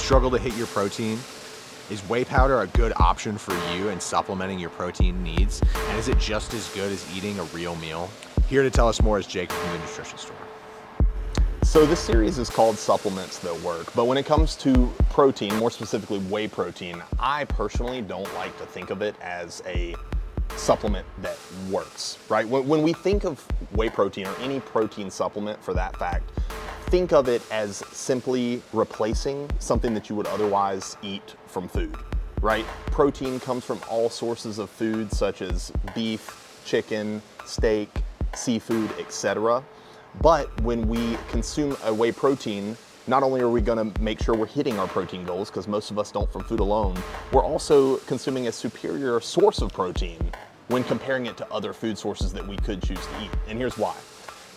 struggle to hit your protein? Is whey powder a good option for you in supplementing your protein needs? And is it just as good as eating a real meal? Here to tell us more is Jakob from the Nutrition Store. So this series is called Supplements That Work, but when it comes to protein, more specifically whey protein, I personally don't like to think of it as a supplement that works, right? When we think of whey protein or any protein supplement for that fact, think of it as simply replacing something that you would otherwise eat from food, right? Protein comes from all sources of food such as beef, chicken, steak, seafood, etc. But when we consume a whey protein, not only are we gonna make sure we're hitting our protein goals, because most of us don't from food alone, we're also consuming a superior source of protein when comparing it to other food sources that we could choose to eat. And here's why.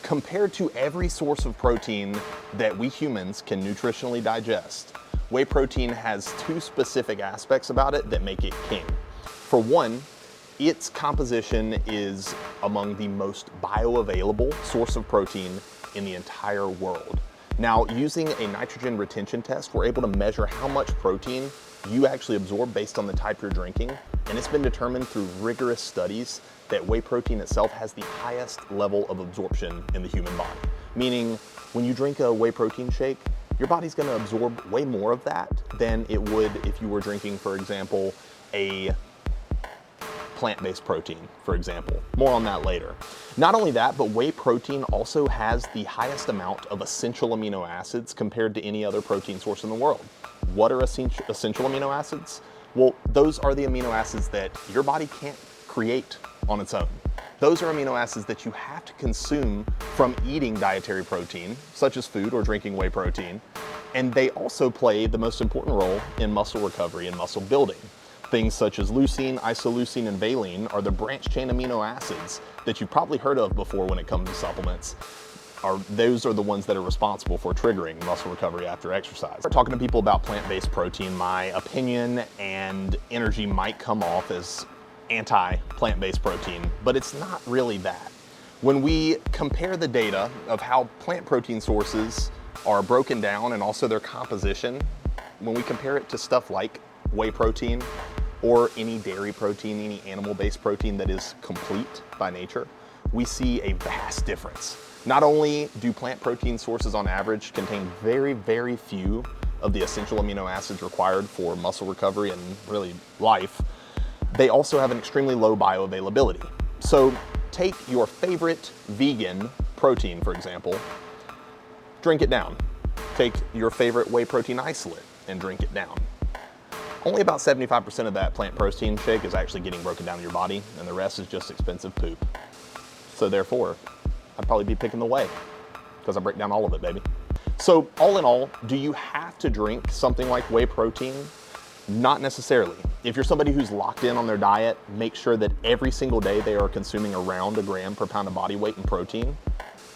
Compared to every source of protein that we humans can nutritionally digest, whey protein has two specific aspects about it that make it king. For one, its composition is among the most bioavailable source of protein in the entire world. Now, using a nitrogen retention test, we're able to measure how much protein you actually absorb based on the type you're drinking, and it's been determined through rigorous studies that whey protein itself has the highest level of absorption in the human body. Meaning, when you drink a whey protein shake, your body's gonna absorb way more of that than it would if you were drinking, for example, a plant-based protein, for example. More on that later. Not only that, but whey protein also has the highest amount of essential amino acids compared to any other protein source in the world. What are essential amino acids? Well, those are the amino acids that your body can't create on its own. Those are amino acids that you have to consume from eating dietary protein, such as food or drinking whey protein, and they also play the most important role in muscle recovery and muscle building. Things such as leucine, isoleucine, and valine are the branched chain amino acids that you've probably heard of before when it comes to supplements. Those are the ones that are responsible for triggering muscle recovery after exercise. Talking to people about plant-based protein, my opinion and energy might come off as anti-plant-based protein, but it's not really that. When we compare the data of how plant protein sources are broken down and also their composition, when we compare it to stuff like whey protein or any dairy protein, any animal-based protein that is complete by nature, we see a vast difference. Not only do plant protein sources on average contain very, very few of the essential amino acids required for muscle recovery and really life, they also have an extremely low bioavailability. So take your favorite vegan protein, for example, drink it down. Take your favorite whey protein isolate and drink it down. Only about 75% of that plant protein shake is actually getting broken down in your body, and the rest is just expensive poop. So therefore, I'd probably be picking the whey, because I break down all of it, baby. So all in all, do you have to drink something like whey protein? Not necessarily. If you're somebody who's locked in on their diet, make sure that every single day they are consuming around a gram per pound of body weight in protein.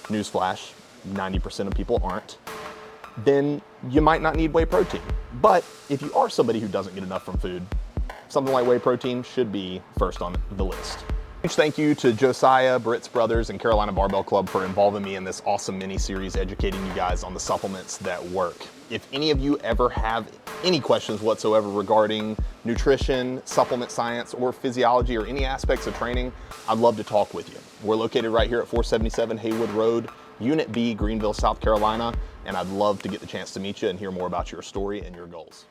Newsflash, 90% of people aren't. Then you might not need whey protein. But if you are somebody who doesn't get enough from food, something like whey protein should be first on the list. Huge thank you to Josiah, Britt's Brothers, and Carolina Barbell Club for involving me in this awesome mini-series educating you guys on the supplements that work. If any of you ever have any questions whatsoever regarding nutrition, supplement science, or physiology, or any aspects of training, I'd love to talk with you. We're located right here at 477 Haywood Road, Unit B, Greenville, South Carolina, and I'd love to get the chance to meet you and hear more about your story and your goals.